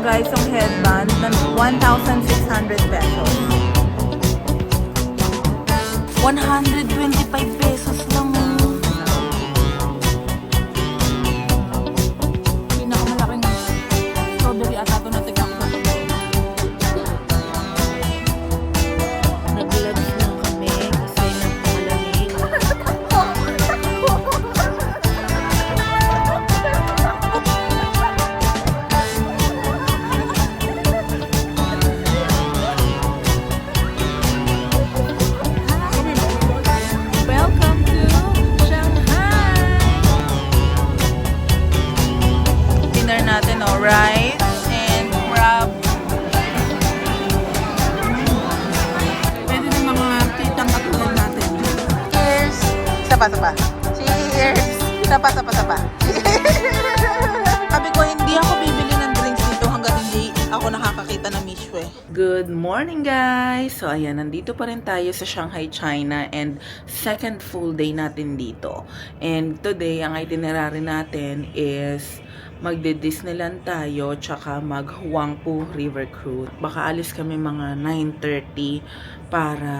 guys yung headband ng 1,600 pesos. 125 pesos lang. Pinakamalaking strawberry ata ito na tignan ko. Nag-gloves lang kami kasi napakalamig. Welcome to Shanghai! Dinner natin, rice and crab. Pwede ng mga titang katulad natin. Cheers! Sapa. Cheers! Sapa. Sabi ko, hindi ako bibili ng drinks dito hanggat hindi ako nakakakita ng Mishwe. Good morning, guys! So, ayan, nandito pa rin tayo sa Shanghai, China, and second full day natin dito. And today, ang itinerary natin is magde-Disneyland tayo, tsaka mag-Huangpu River Cruise. Baka alis kami mga 9:30 para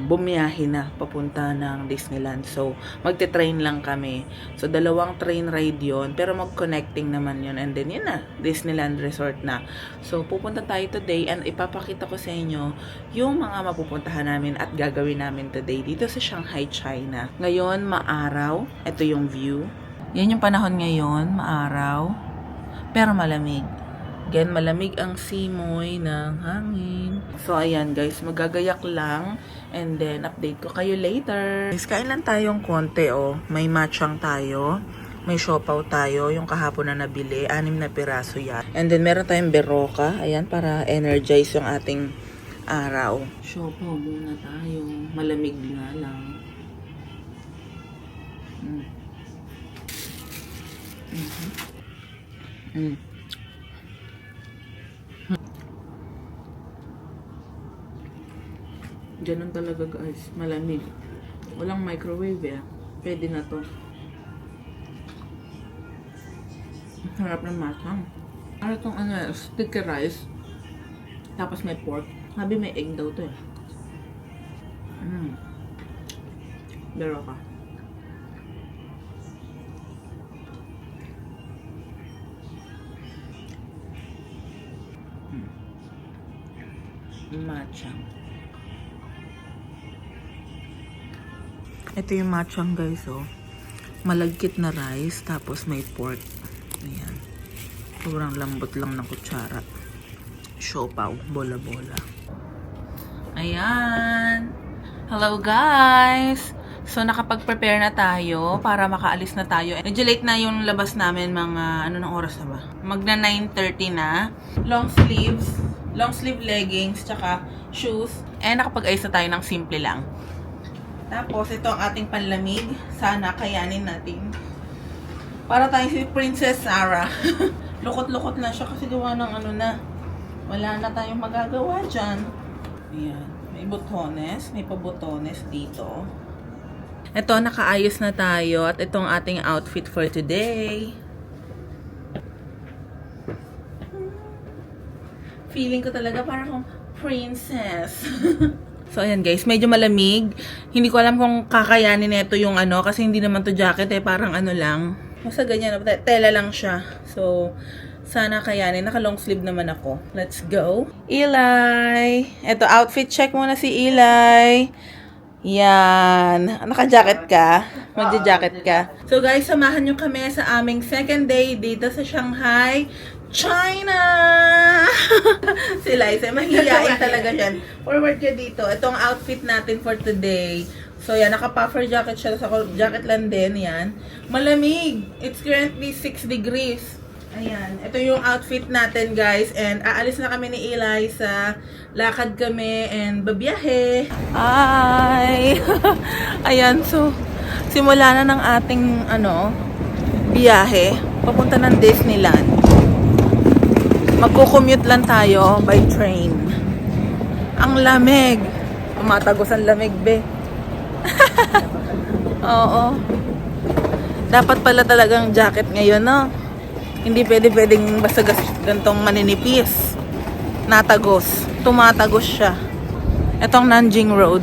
bumiyahe na papunta ng Disneyland. So, magte-train lang kami. So, dalawang train ride yon, pero mag-connecting naman yon, and then yun na, Disneyland Resort na. So, pupunta tayo today and ipapakita ko sa inyo yung mga mapupuntahan namin at gagawin namin today dito sa Shanghai, China. Ngayon, maaraw. Ito yung view. Yan yung panahon ngayon, maaraw, pero malamig. Again, malamig ang simoy ng hangin. So, ayan guys, magagayak lang. And then, update ko kayo later. Guys, kain lang tayong konti, oh. May matchang tayo. May siopaw tayo. Yung kahapon na nabili, 6 na piraso yan. And then, meron tayong beroka. Ayan, para energize yung ating araw. Siopaw muna tayo. Malamig nga lang. Ganun talaga guys, malamig. Walang microwave eh. Pwede na to. Harap ng matang. Ano itong sticky rice. Tapos may pork. Sabi may egg daw to eh. Pero ka. Matchang. Ito yung matchang guys, oh. Malagkit na rice, tapos may pork. Ayan. Sobrang lambot lang ng kutsara. Siopaw, bola-bola. Ayan. Hello guys! So, nakapag-prepare na tayo para makaalis na tayo. Medyo late na yung labas namin, mga, ano ng oras na ba? Magna 9:30 na. Long sleeve leggings, tsaka shoes. And nakapag-ayos na tayo ng simple lang. Tapos, ito ang ating panlamig. Sana kayanin natin. Para tayong si Princess Sarah. Lukot-lukot na siya kasi gawa ng ano na. Wala na tayong magagawa dyan. Ayan. May botones. May pabotones dito. Ito, nakaayos na tayo. At itong ating outfit for today. Feeling ko talaga parang princess. So, ayan guys, medyo malamig. Hindi ko alam kung kakayanin nito yung ano, kasi hindi naman to jacket eh, parang ano lang. Basta ganyan, tela lang siya. So, sana kayanin. Naka long sleeve naman ako. Let's go. Eli! Ito, outfit check muna si Eli. Yan. Naka-jacket ka. Magja-jacket ka. So guys, samahan nyo kami sa aming second day dito sa Shanghai, China! Si Liza, mahihain talaga yan. Forward ka dito. Itong outfit natin for today. So yan, naka-puffer jacket siya. Sa jacket lang din, yan. Malamig. It's currently 6 degrees. Ayan. Ito yung outfit natin, guys. And aalis na kami ni Eli sa lakad kami and babiyahe. Hi! Ayan, so simula na ng ating biyahe papunta ng Disneyland. Magko-commute lang tayo by train. Ang lamig. Tumatagos ang lamig, be. Oo. Dapat pala talagang jacket ngayon, no? Hindi pwedeng basta gantong maninipis. Natagos. Tumatagos siya. Itong Nanjing Road.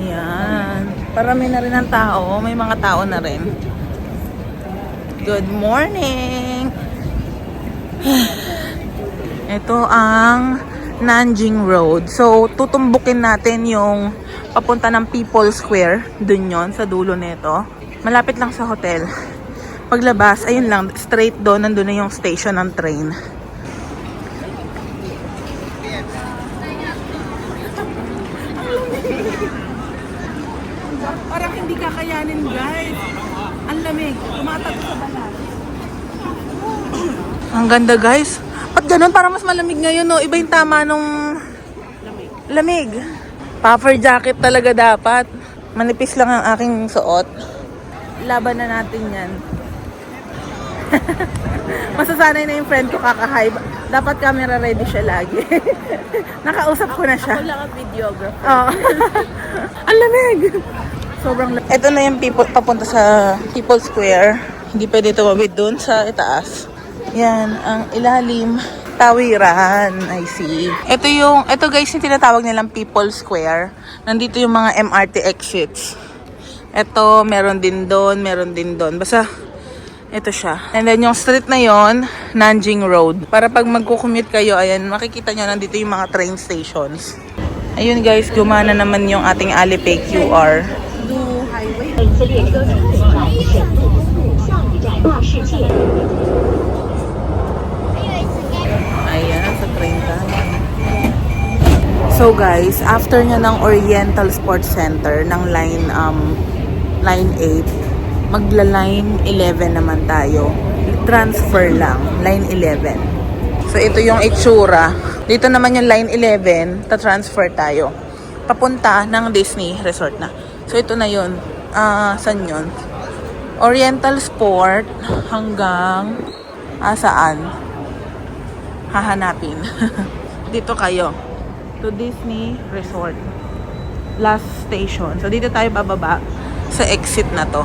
Ayan. Parami na rin ang tao. May mga tao na rin. Good morning! Ito ang Nanjing Road. So, tutumbukin natin yung papunta ng People Square. Dun yon sa dulo nito. Malapit lang sa hotel. Paglabas, ayun lang, straight doon, nandun na yung station ng train. Parang hindi kakayanin, guys. Ang lamig, tumatag sa balat. Ang ganda, guys. Ba't ganun? Parang mas malamig ngayon, no? Iba yung tama nung lamig. Puffer jacket talaga dapat. Manipis lang ang aking suot. Laban na natin yan. Masasanay na yung friend ko kakahay. Dapat camera ready siya lagi. Nakausap ko na siya. Ako lang ang videographer. Oo. Ang lamig. Sobrang lamig. Ito na yung people, papunta sa People Square. Hindi pwede tumawid dun sa itaas. Yan, ang ilalim. Tawiran. I see. Ito guys, yung tinatawag nilang People Square. Nandito yung mga MRT exits. Ito, meron din doon. Basta, ito siya. And then yung street na yon, Nanjing Road. Para pag magko-commute kayo, ayan, makikita nyo nandito yung mga train stations. Ayun guys, gumana naman yung ating Alipay QR. Ayan, sa train tayo. So guys, after nyo ng Oriental Sports Center ng line 8, magla-line 11 naman tayo. Transfer lang, line 11. So ito yung itsura. Dito naman yung line 11, ta-transfer tayo. Papunta ng Disney Resort na. So ito na yun. Saan yun? Oriental Sport hanggang saan? Hahanapin. Dito kayo. To Disney Resort. Last station. So dito tayo bababa sa exit na to.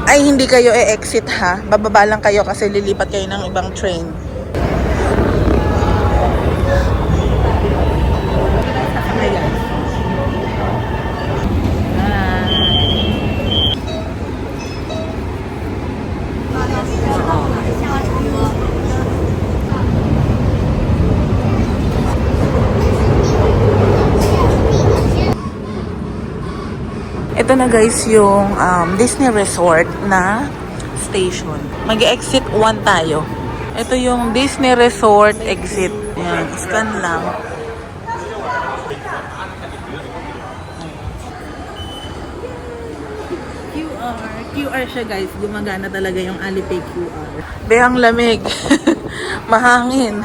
Ay, hindi kayo e-exit ha. Bababa lang kayo kasi lilipat kayo ng ibang train. Ayan. Ito na guys yung Disney Resort na station. Mag-exit 1 tayo. Ito yung Disney Resort exit. Ayan, scan lang. QR siya guys. Gumagana talaga yung Alipay QR. Ang lamig. Mahangin.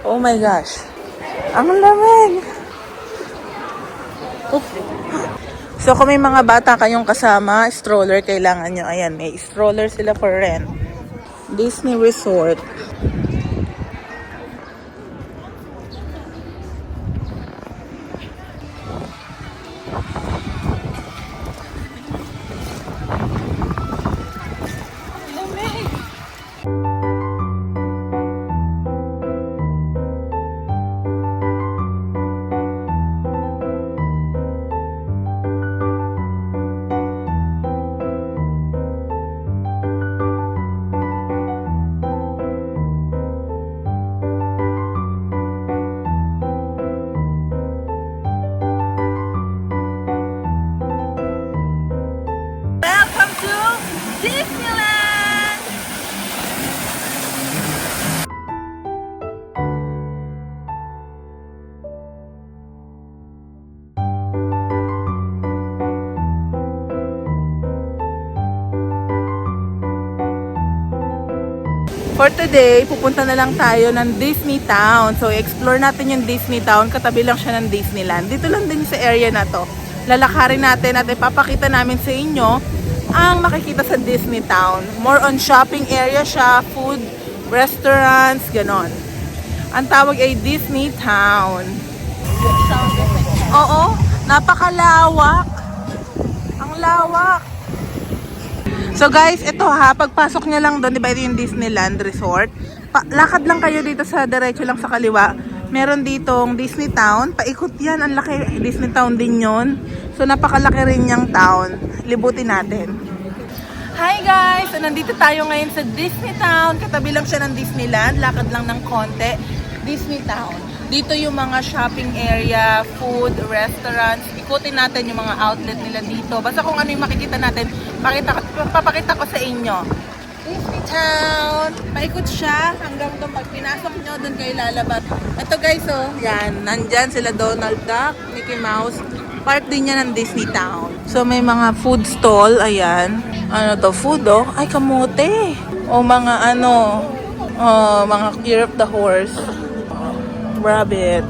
Oh my gosh. Ang lamig. So kung may mga bata kayong kasama, stroller kailangan nyo. Ayan, may stroller sila for rent. Disney Resort. Disneyland! For today, pupunta na lang tayo ng Disney Town. So, explore natin yung Disney Town. Katabi lang siya ng Disneyland. Dito lang din sa area na to. Lalakarin natin at ipapakita namin sa inyo ang makikita sa Disney Town. More on shopping area siya, food, restaurants, ganon. Ang tawag ay Disney Town. Oo, napakalawak. Ang lawak. So guys, ito ha, pagpasok nyo lang doon, di ba ito yung Disneyland Resort? Lakad lang kayo dito sa diretso lang sa kaliwa. Meron ditong Disney Town. Paikot yan, ang laki. Disney Town din yon. So napakalaki rin yung town. Libutin natin. Hi guys! So nandito tayo ngayon sa Disney Town. Katabi lang siya ng Disneyland. Lakad lang ng konti. Disney Town. Dito yung mga shopping area, food, restaurants. Ikutin natin yung mga outlet nila dito. Basta kung ano yung makikita natin, papakita ko sa inyo. Disney Town. Paikot siya hanggang doon. Pag pinasok nyo, doon kayo lalabas. Ito guys, oh. Yan. Nandyan sila Donald Duck, Mickey Mouse. Part din yan ng Disney Town. So may mga food stall. Ayan. Ano to? Food, oh. Ay, kamote. O mga ano. Mga Year of the Horse. Rabbit.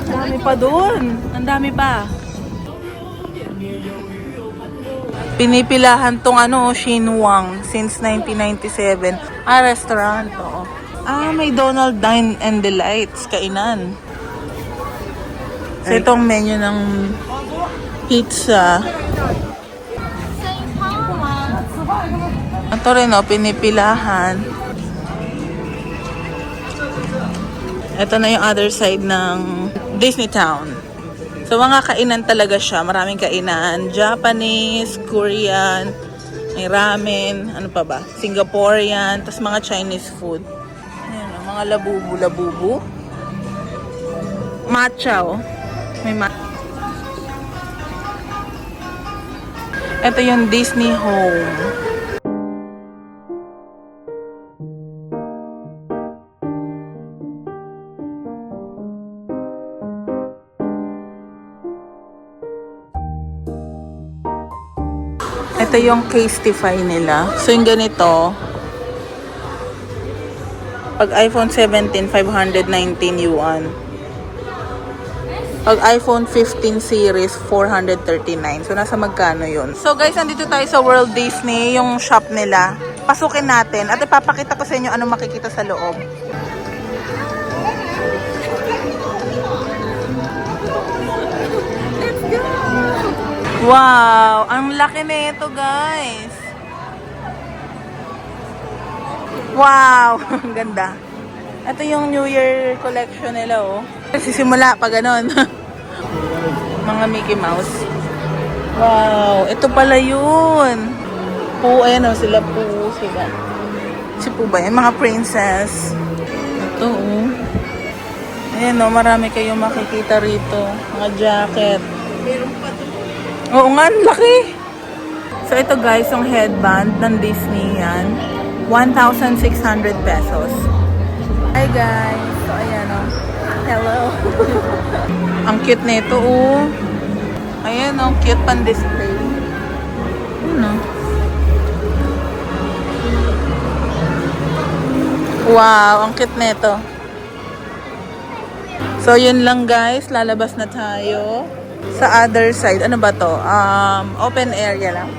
Ang dami pa doon. Ang dami pa. Pinipilahan tong ano, Xinhuang since 1997. Restaurant. Oo. May Donald Dine and Delights. Kainan. So, itong menu ng pizza. Ito rin, pinipilahan. Ito na yung other side ng Disney Town. So, mga kainan talaga siya. Maraming kainan. Japanese, Korean, may ramen, ano pa ba? Singaporean, tas mga Chinese food. Ayan, mga labubu. Matcha, oh. May matcha. Ito yung Disney Home. Ito yung Casetify nila. So, yung ganito, pag iPhone 17, 519 yuan. Pag iPhone 15 series, 439. So, nasa magkano yun? So, guys, andito tayo sa World Disney, yung shop nila. Pasukin natin at ipapakita ko sa inyo anong makikita sa loob. Let's go! Wow! Ang laki nito, guys! Wow! Ang ganda. Ito yung New Year collection nila, oh. Sisimula pa ganon. Mga Mickey Mouse. Wow! Ito pala yun. Pooh, ayan, oh. Sila Pooh. Sila. Si Pooh ba yan? Mga princess. Ito, oh. Ayan, oh. Marami kayong makikita rito. Mga jacket. Meron pa ito. Oo nga, laki. So ito guys, yung headband ng Disney yan. 1,600 pesos. Hi guys. So ayan o. Hello. Ang cute nito oh. Ayan o, cute pan display. Ano? Wow, ang cute nito. So yun lang guys, lalabas na tayo. Sa other side, ano ba to? Open area lang.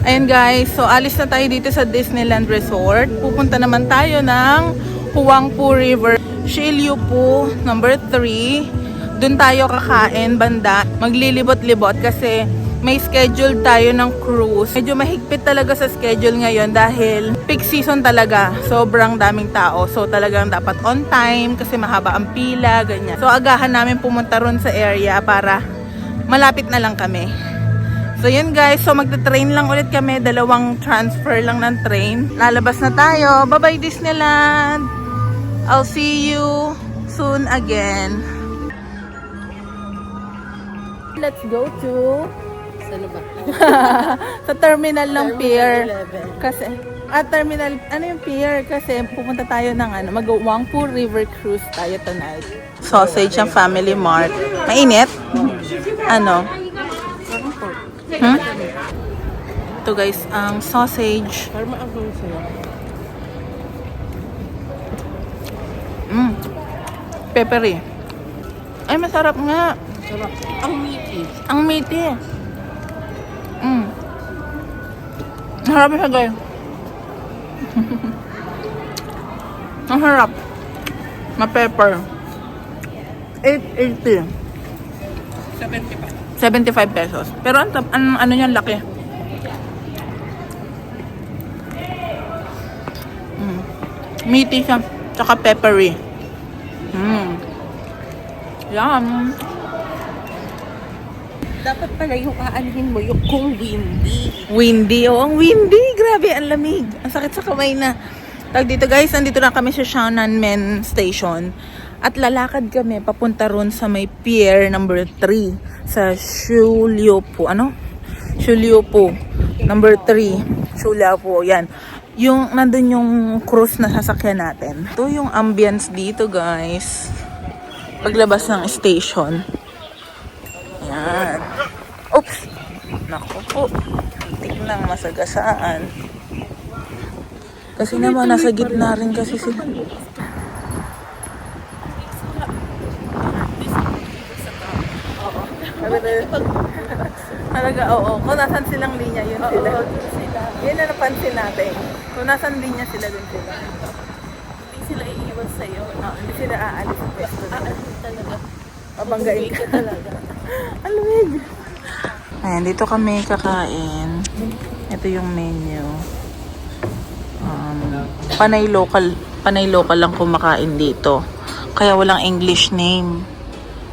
Ayan guys, so alis na tayo dito sa Disneyland Resort. Pupunta naman tayo ng Huangpu River, Shiliupu, number 3. Doon tayo kakain, banda. Maglilibot-libot kasi may schedule tayo ng cruise. Medyo mahigpit talaga sa schedule ngayon dahil peak season talaga. Sobrang daming tao. So talagang dapat on time kasi mahaba ang pila, ganyan. So agahan namin pumunta ron sa area para malapit na lang kami. So yun guys, so magta-train lang ulit kami. 2 transfer lang ng train. Lalabas na tayo. Bye-bye Disneyland! I'll see you soon again. Let's go to sa terminal ng pier. Kasi terminal, ano yung pier? Kasi pupunta tayo ng mag-Wangpu River Cruise tayo tonight. Sausage ang Family Mart. Mainit? Ano? Ito guys, ang sausage. Peppery. Ay, masarap nga. Ang meaty. Ang meaty. Harap siya guys. Ang harap. Ma-pepper. 8.80. 75 pesos. Pero ano yan, laki. Meaty siya. Tsaka peppery. Yum. Dapat pala yung aanhin mo yung kung windy. Windy. Oh, ang windy. Grabe, ang lamig. Ang sakit sa kamay na. Tag dito guys, nandito na kami sa Xiaonan Station. At lalakad kami papunta ron sa may pier number 3 sa Shuliupu. Ano? Shuliupu. Number 3. Shuliupu. Yan. Yung nandun yung cruise na sasakyan natin. Ito yung ambience dito guys. Paglabas ng station. Yan. Oops! Naku po. Tignan masagasaan. Kasi naman, nasa gitna rin kasi sila. Talaga, oo. Kung nasan silang linya, yun sila. Yun na napansin natin. Kung nasan linya sila, dun sila. Hindi sila iiwan sa'yo. Hindi sila aalis sa pwesto. Aalis talaga. Pabanggain ka talaga. Ang lamig. Ayan, dito kami kakain. Ito yung menu. Panay local lang kumakain dito. Kaya walang English name.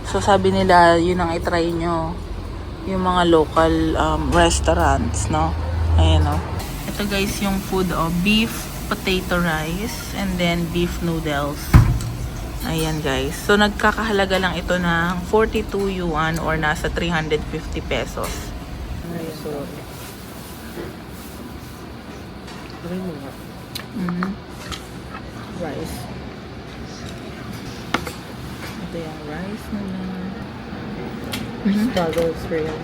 So sabi nila, yun ang i-try nyo. Yung mga local restaurants, no? Ayan, no? Ito guys, yung food, beef, potato rice, and then beef noodles. Ayan guys. So nagkakahalaga lang ito ng 42 yuan or nasa 350 pesos. Ay, sorry. Gawin mo nga. Rice. Ito yung rice nila. Struggles real.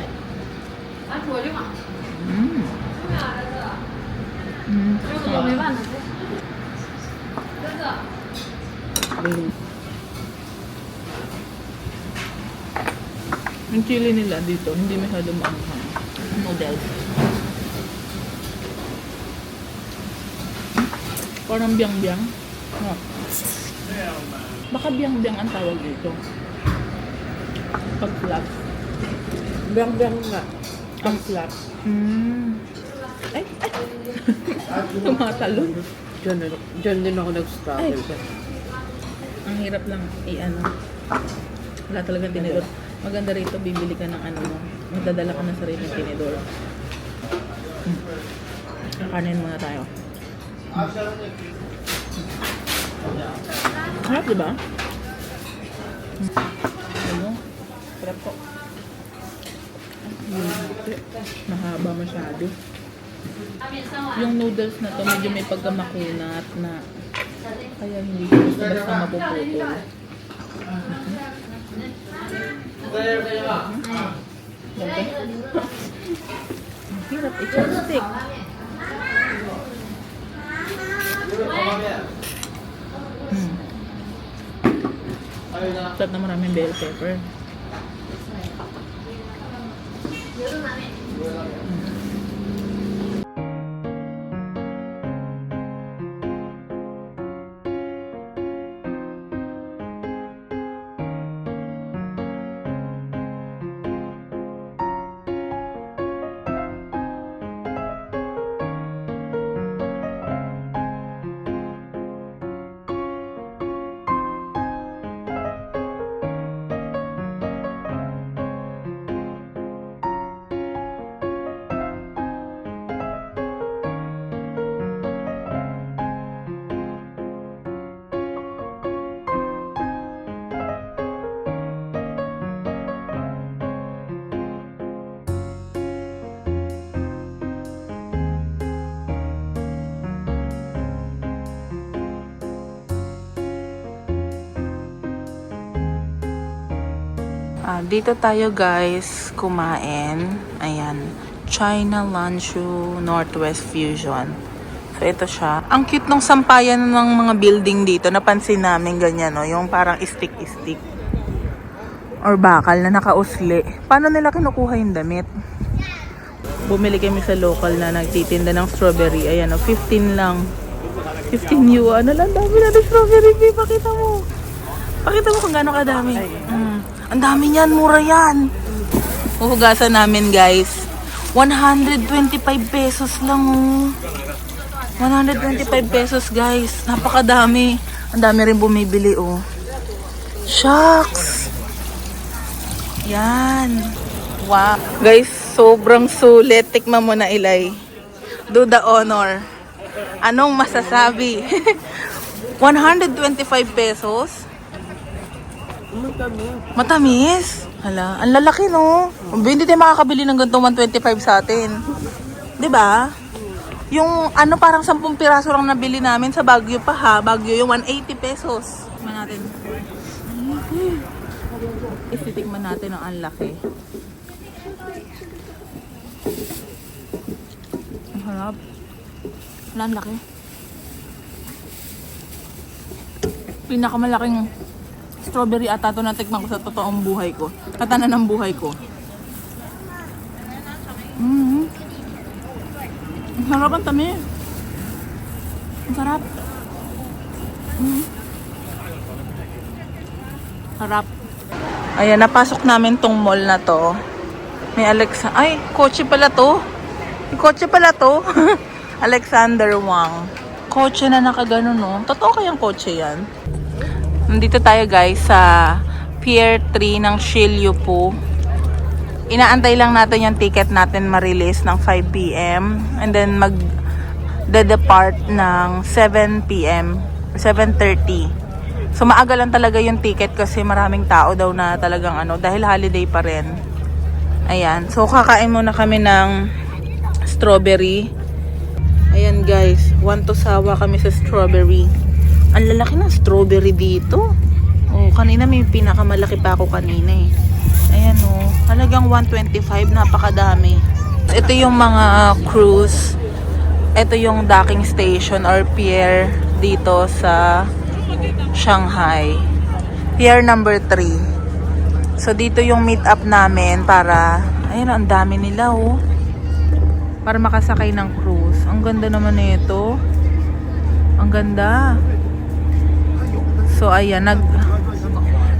Yung chili nila dito, hindi masyado maanghang. Noodles. Parang biyang-biyang. Baka biyang-biyang ang tawag dito. Pag-flat. Biyang-biyang nga. Pag-flat. Ay! Tumatalon. Diyan din ako nag-struggle. Ang hirap lang i-ano. Wala talagang tinidor. Maganda rito, bibili ka ng magdadala ka ng sariling tinidor. Kanin muna tayo. Harap, diba? Ano? Sarap po. Mahaba masyado. Yung noodles na to, medyo may pagkamakunat na kaya hindi ko basta mapuputol. Ganda. Ang hirap i-chopstick. Sarap na maraming bell pepper. Dito tayo guys kumain. Ayan. China Lanzhou Northwest Fusion. So ito siya. Ang cute ng sampayan ng mga building dito. Napansin namin ganyan, no? Yung parang stick-stick. Or bakal na nakausli. Paano nila kinukuha yung damit? Bumili kami sa local na nagtitinda ng strawberry. Ayan, no? 15 lang. 15 yuan. Ang dami na ng strawberry, babe. Pakita mo. Pakita mo kung gaano kadami. Ang dami niyan, mura yan. Huhugasan namin guys. 125 pesos lang oh. 125 pesos guys. Napakadami. Ang dami rin bumibili oh. Shucks. Yan. Wow. Guys, sobrang sulit. Tikman mo na, Ilay. Do the honor. Anong masasabi? 125 pesos? Matamis. Hala, ang lalaki no. Hindi tayo makakabili ng ganitong 125 sa atin. 'Di ba? Yung ano parang 10 piraso lang nabili namin sa Baguio pa ha. Baguio yung 180 pesos. Tikman natin. Isitikman natin ang laki. Ang harap. Wala, ang laki. Pinakamalaking strawberry ata ito natikman ko sa totoong buhay ko. Katanan ng buhay ko. Ang sarap ang tamis. Ang sarap. Sarap. Ayan, napasok namin tong mall na to. May Alexa. Ay, kotse pala to. May kotse pala to. Alexander Wang. Kotse na nakagano no. Totoo kayang kotse yan? Nandito tayo guys sa Pier 3 ng Shilyupu. Inaantay lang natin yung ticket natin ma-release ng 5 p.m. And then mag-depart ng 7 p.m. 7:30. So maaga lang talaga yung ticket kasi maraming tao daw na talagang dahil holiday pa rin. Ayan. So kakain muna kami ng strawberry. Ayan guys. Want to sawa kami sa strawberry. Ang lalaki ng strawberry dito. Oh, kanina may pinakamalaki pa ako kanina eh. Ayan oh, halagang 125, napakadami. Ito yung mga cruise. Ito yung docking station or pier dito sa Shanghai. Pier number 3. So dito yung meet up namin para, ayun, ang dami nila oh. Para makasakay ng cruise. Ang ganda naman nito. Ang ganda. So ayan,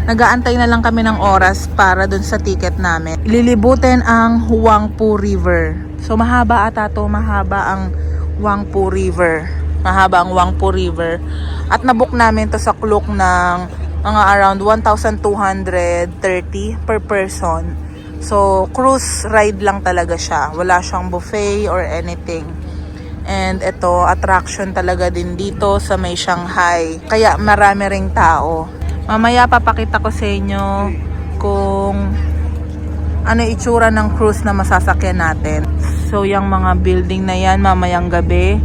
nag-aantay na lang kami ng oras para dun sa ticket namin. Lilibutin ang Huangpu River. So mahaba ata to, mahaba ang Huangpu River. Mahaba ang Huangpu River. At nabook namin to sa Klook ng mga around 1,230 per person. So cruise ride lang talaga siya. Wala siyang buffet or anything. And ito, attraction talaga din dito sa may Shanghai. Kaya marami ring tao. Mamaya papakita ko sa inyo kung ano itsura ng cruise na masasakyan natin. So yung mga building na yan, mamayang gabi,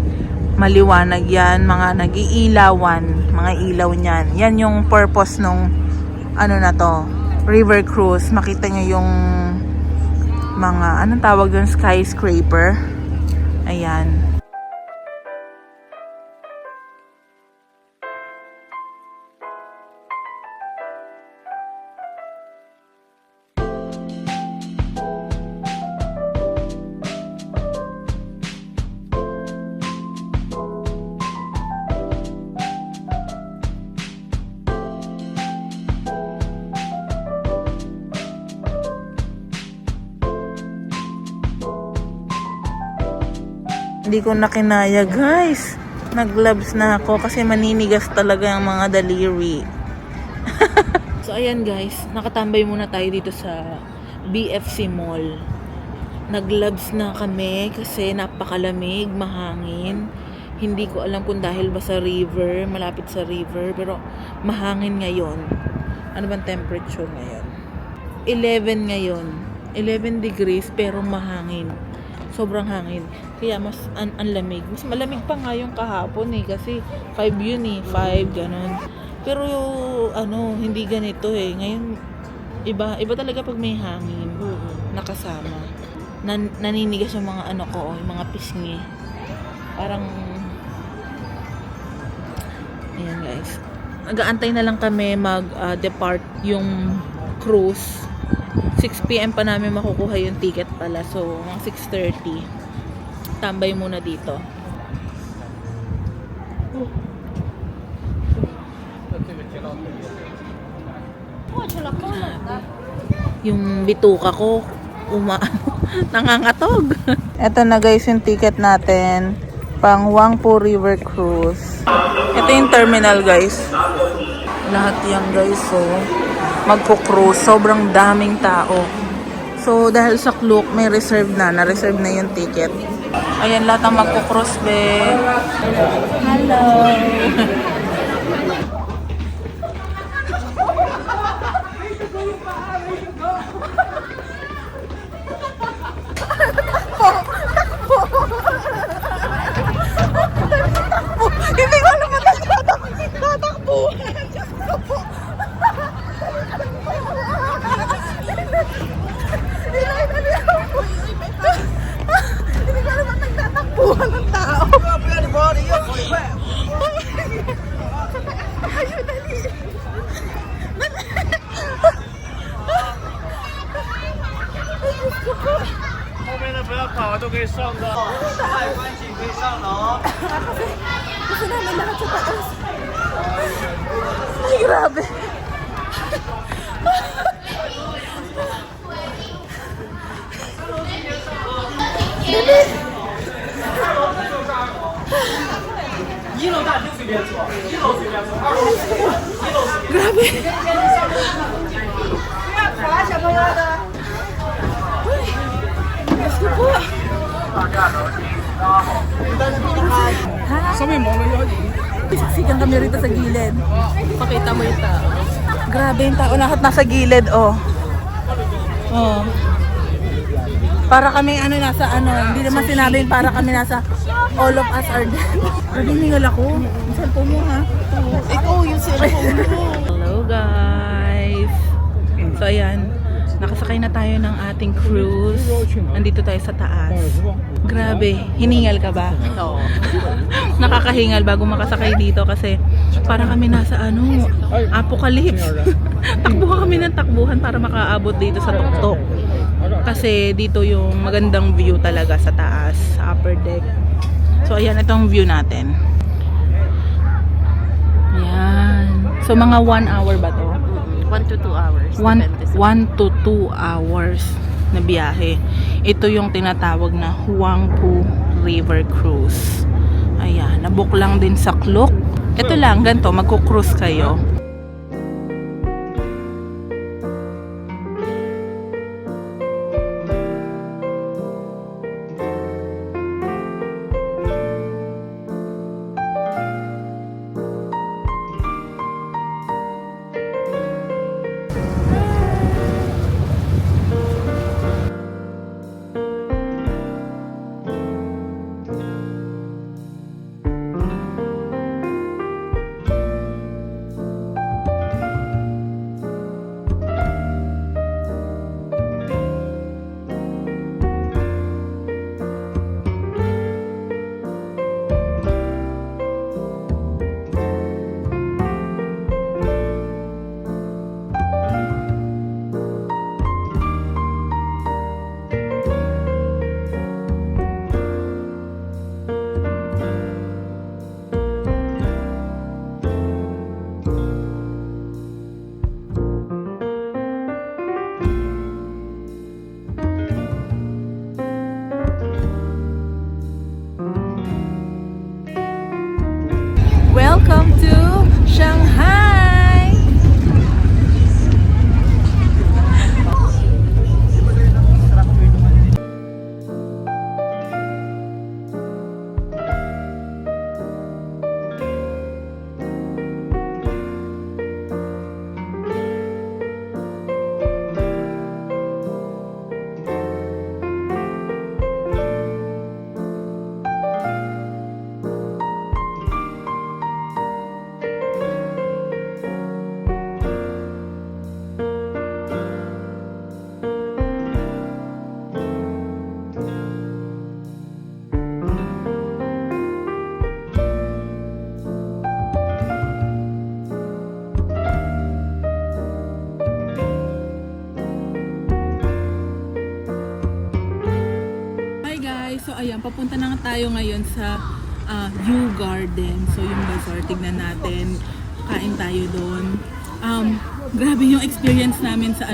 maliwanag yan, mga nag-iilawan, mga ilaw niyan. Yan yung purpose nung na to, river cruise. Makita nyo yung mga, anong tawag doon, skyscraper. Ayan. Hindi ko na kinaya guys. Nag-gloves na ako kasi maninigas talaga ang mga daliri. So ayan guys, nakatambay muna tayo dito sa BFC Mall. Nag-gloves na kami kasi napakalamig, mahangin. Hindi ko alam kung dahil ba sa river, malapit sa river, pero mahangin ngayon. Ano bang temperature ngayon? 11 ngayon. 11 degrees pero mahangin. Sobrang hangin. Kaya mas ang lamig. Mas malamig pa nga yung kahapon eh. Kasi 5 yun eh. 5, ganun. Pero hindi ganito eh. Ngayon, Iba talaga pag may hangin nakasama. Naninigas yung mga ano ko, yung mga pisngi. Parang ayan guys. Nag-aantay na lang kami mag-depart yung cruise. 6 PM pa namin makukuha yung ticket pala. So, mga 6:30. Tambay muna dito. Yung bituka ko nangangatog. Ito na guys yung ticket natin pang Huangpu River Cruise. Ito yung terminal guys. Lahat yan guys, so magpo-cruise. Sobrang daming tao. So dahil sa Klook may reserve na-reserve na yung ticket. Ayan lahat ang magpo-cruise be. Hello. Hindi ko alam ang tatakbo. Hindi ko alam ang nagtatakbuhan ng tao. Ayun, dali. 后面的不要跑，都可以上的。快关紧，可以上了哦。 Gusto namin lahat sa taas. Ay, grabe. Grabe. Gusto po. 上面蒙了要赢。 Siksikan kami rito sa gilid. Pakita mo yung tao. Grabe yung tao. Lahat nasa gilid, oh. Oh. Para kami hindi naman sinabing para kami nasa all of us are dead. Hiningal ako. Yung cellphone mo ha. Ikaw yung cellphone mo. Hello guys. So ayan. Nakasakay na tayo ng ating cruise. Nandito tayo sa taas. Grabe, hiningal ka ba? Oo. Nakakahingal bago makasakay dito kasi para kami nasa apocalypse. Takbuhan kami ng takbuhan para makaabot dito sa tuktok. Kasi dito yung magandang view talaga sa taas, sa upper deck. So ayan, itong view natin. Ayan. So mga 1 hour ba to? 1 to 2 hours. 1 to 2 hours na biyahe. Ito yung tinatawag na Huangpu River Cruise. Ayan, nabook lang din sa Klook. Ito lang, ganito, magko-cruise kayo. papunta na nga tayo ngayon sa Yew Garden. So yung bazaar, tignan natin. Kain tayo doon. Grabe yung experience namin sa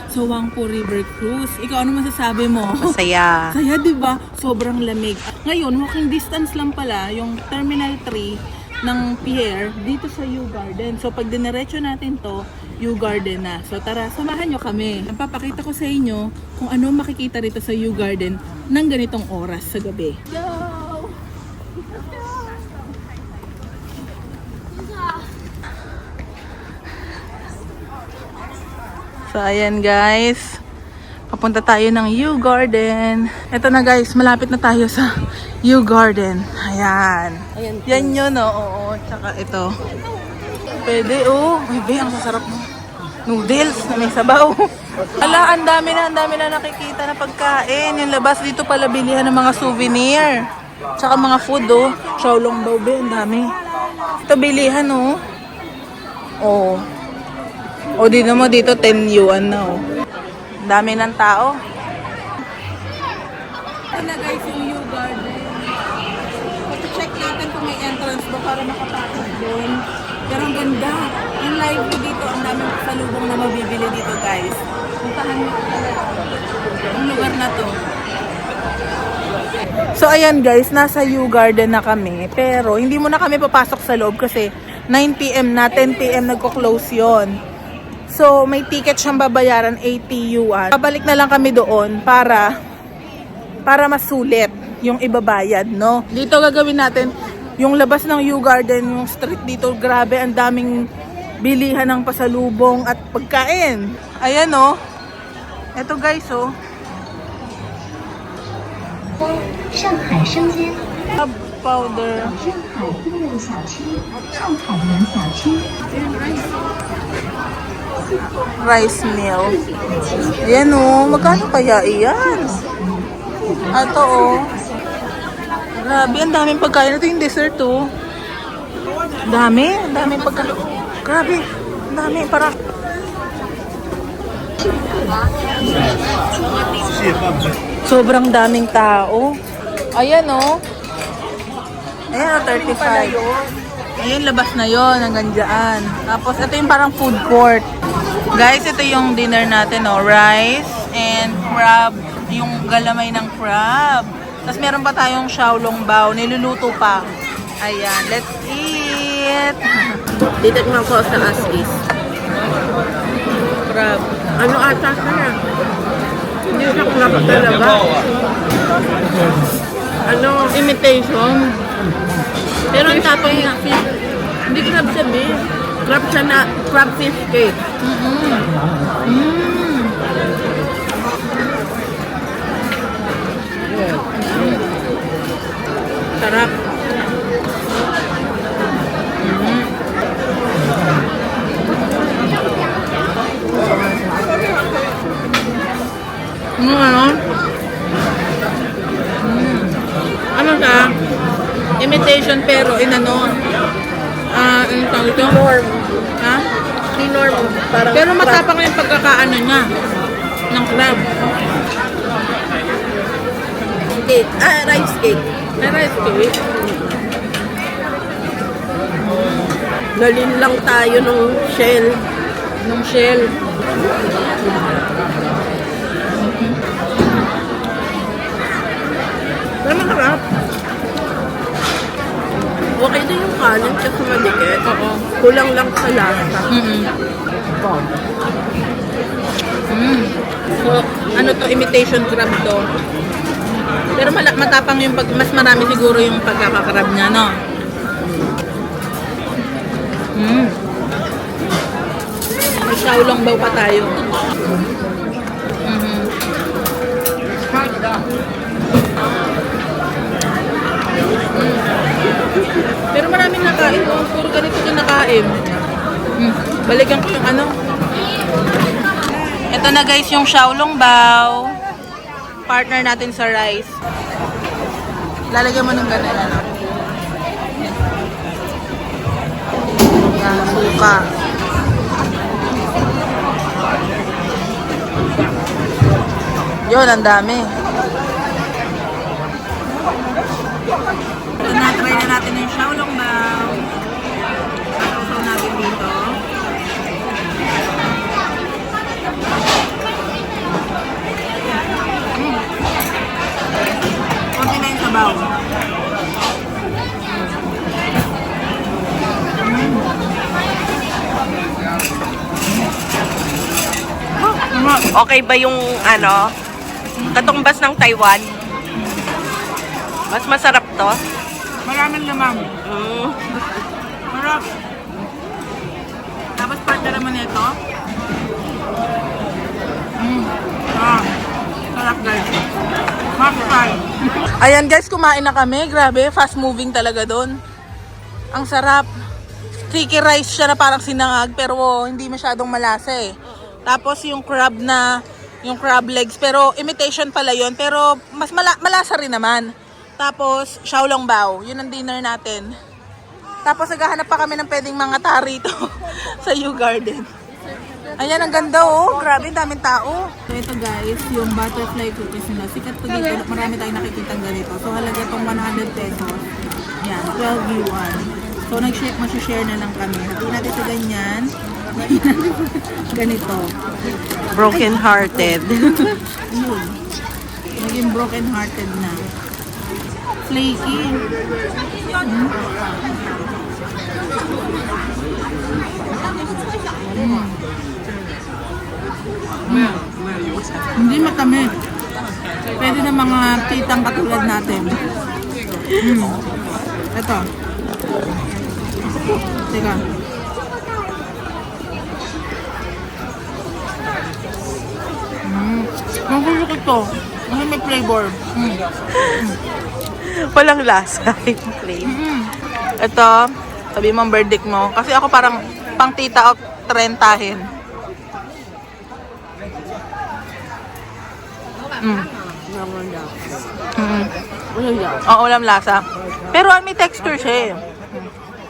sa Wangpo River Cruise. Ikaw, ano masasabi mo? Masaya. Saya, di ba? Sobrang lamig. Ngayon, walking distance lang pala yung Terminal 3 ng pier dito sa Yew Garden. So pag diniretso natin to, Yew Garden na. So tara, samahan nyo kami. Papakita ko sa inyo kung ano makikita rito sa Yew Garden ng ganitong oras sa gabi. Go! So ayan guys, papunta tayo ng Yew Garden. Ito na guys, malapit na tayo sa Yew Garden. Ayan. Yan yun, oo. Tsaka ito. Pwede, Uy, be, ang sasarap mo. Noodles na may sabaw. Ala, ang dami na nakikita na pagkain. Yung labas dito pala bilihan ng mga souvenir. Tsaka mga food, Xiaolongbao, be, ang dami. Ito bilihan, O, di naman dito 10 yuan na, Ang dami ng tao. Ito na guys, yung Yew Garden. Check natin kung may entrance ba para makapasok doon. Pero ang ganda. Yung live ko dito, ang daming pasalubong na mabibili dito guys. Puntahan mo ang lugar na to. So ayan guys, nasa Yew Garden na kami. Pero hindi mo na kami papasok sa loob kasi 9 PM na, 10 PM nagko-close yon. So may ticket siyang babayaran, 80 yuan. Babalik na lang kami doon para masulit yung ibabayad, no? Dito gagawin natin yung labas ng Yew Garden, yung street dito, grabe, ang daming bilihan ng pasalubong at pagkain. Ayan, Eto guys, Crab powder. Rice meal. Ayan, magkano kaya iyan? Ito, Grabe, ang daming pagkain. Ito yung dessert, daming pagkain. Grabe, ang dami. Para sobrang daming tao. Ayan, Ayan, 35. Ayan, labas na yon hanggang dyan. Tapos, ito yung parang food court. Guys, ito yung dinner natin, rice and crab. Yung galamay ng crab. Tapos meron pa tayong xiaolongbao, niluluto pa. Ayan, let's eat. Titignan ko sa Askis. Crab. Ano ata kaya? Hindi siya crab talaga. Imitation. Pero ang tapos na fish. Hindi crab siya, babe. Crab siya na, crab fish cake. Sarap. Ano siya? Imitation pero anong tawag ito? Norm. Ha? Norm. Parang Pero matapang yung pagkakaano niya ng crab. cake. Rice cake. May rice cake. Nalin lang tayo nung shell. Nung shell. Pero masarap. Okay din yung kanin kasi malikit. Oo. Kulang lang sa lasa. So, ano to, imitation crab to. Pero matapang yung mas marami siguro yung pagkakakrab niya, no? May xiaolongbao pa tayo. Pero maraming nakain, puro ganito yung nakain. Balikan ko yung ano. Ito na guys yung xiaolongbao. Partner natin sa rice. Lalagyan mo ng ganun, Yan, suka. Yun, ang dami. Okay ba yung ano, katumbas ng Taiwan? Mas masarap to? Maraming lamang. Mm. Sarap. Tapos partner naman ito. Sarap guys. Makakay. Ayan guys, kumain na kami. Grabe, fast moving talaga doon. Ang sarap. Sticky rice siya na parang sinangag pero hindi masyadong malasa eh. Tapos yung crab legs pero imitation pala yon pero mas malasa rin naman. Tapos xiaolongbao, yun ang dinner natin. Tapos naghahanap pa kami ng pwedeng mga tarito sa Yu Garden. Ayan, ang ganda oh. Grabe, daming tao. So ito guys, yung butterfly cookies nila. Sikat to dito. Marami tayong nakikita ganito. So halaga itong 100 pesos. Yan, 12 yuan. So mag-share na lang kami. Hatiin natin sa ganyan. Ganito. Broken hearted. Yun. Naging broken hearted na. Flaky. Hindi matamis. Pwede na mga titang katulad natin. Ito. Teka. Ang gusto ito. Kasi may flavor. Walang lasa. Ito, sabi mo ang verdict mo. Kasi ako parang pang tita o trentahin. Oo, ulam lasa. Pero may texture siya eh.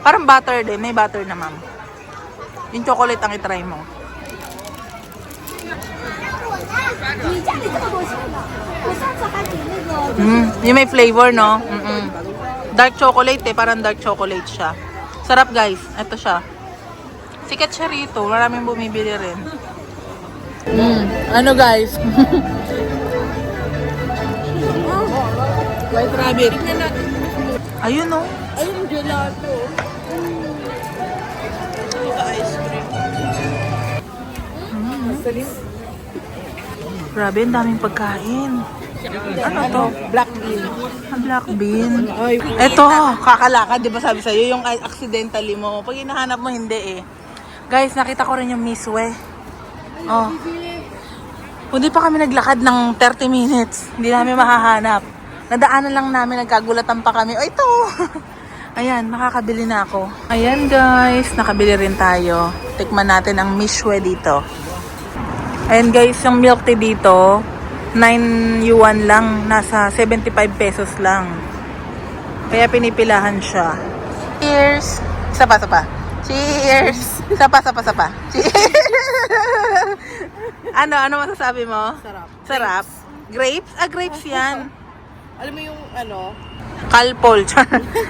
Parang butter din. May butter na ma'am. Yung chocolate ang itry mo. Yung may flavor, no? Dark chocolate eh. Parang dark chocolate siya. Sarap guys. Ito siya. Sikat siya rito. Maraming bumibili rin. Ano guys? White rabbit. Ayun no? Ayun, gelato. Grabe, ang daming pagkain. Ano to? Black bean. Black bean. Ito, kakalakad, di ba sabi sa'yo? Yung accidentally mo. Pag hinahanap mo, hindi eh. Guys, nakita ko rin yung miswe. Oh. Hindi pa kami naglakad ng 30 minutes. Hindi namin mahahanap. Nadaanan lang namin, nagkagulatan pa kami. Oh, ito! Ayan, makakabili na ako. Ayan guys, nakabili rin tayo. Tikman natin ang miswe dito. Ayan guys, yung milk tea dito, 9 yuan lang. Nasa 75 pesos lang. Kaya pinipilahan siya. Cheers! Sapa. Cheers! Sapa. Cheers! Ano masasabi mo? Sarap. Grapes? Grapes yan. Alam mo yung ano? Kalpol.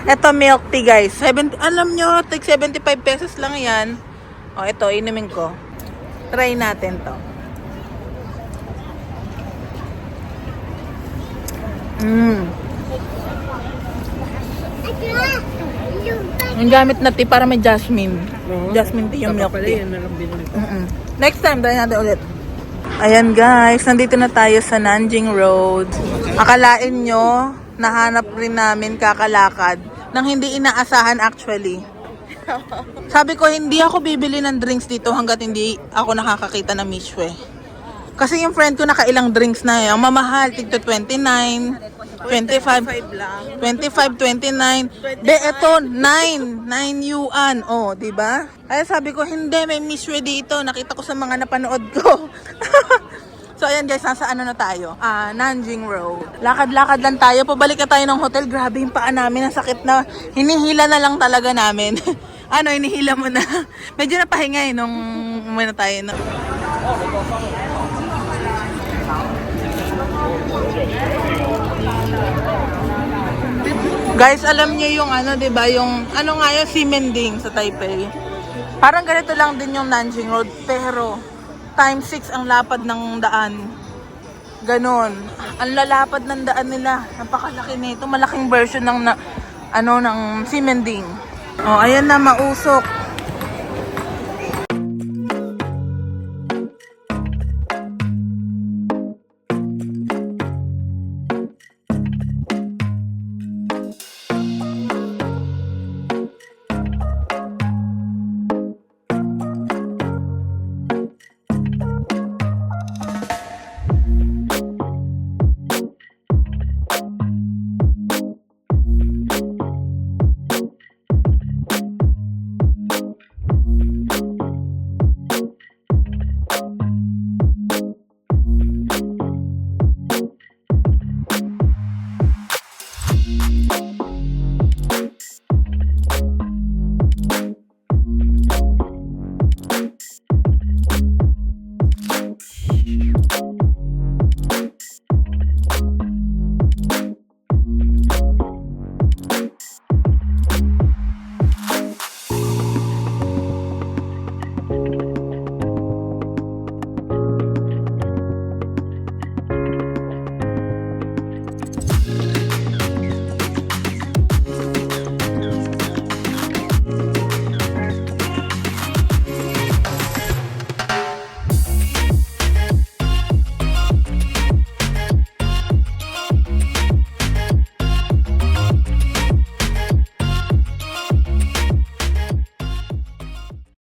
Ito milk tea guys. Alam nyo, tig 75 pesos lang yan. O, ito, inumin ko. Try natin to. Yung gamit na tea para may jasmine. Jasmine tea yung milk tea. Next time, try natin ulit. Ayan guys, nandito na tayo sa Nanjing Road. Akalain nyo, nahanap rin namin kakalakad nang hindi inaasahan actually. Sabi ko, hindi ako bibili ng drinks dito hanggat hindi ako nakakakita ng miswe. Kasi yung friend ko nakailang drinks na eh. Ang mamahal, tigto 29, 25, 29. Be, eto, 9 yuan. Oh, diba? Kaya sabi ko, hindi, may miswe dito. Nakita ko sa mga napanood ko. So, ayan guys, nasa ano na tayo? Nanjing Road. Lakad-lakad lang tayo. Pabalik na tayo ng hotel. Grabe yung paa namin. Ang sakit na. Hinihila na lang talaga namin. Hinihila mo na. Medyo napahinga eh nung umuna tayo. Guys, alam niyo yung diba, yung nga yung Ximending sa Taipei. Parang ganito lang din yung Nanjing Road, pero times 6 ang lapad ng daan. Ganon. Ang lalapad ng daan nila. Napakalaki nito. Malaking version ng ng Ximending. Oh, ayan na, mausok.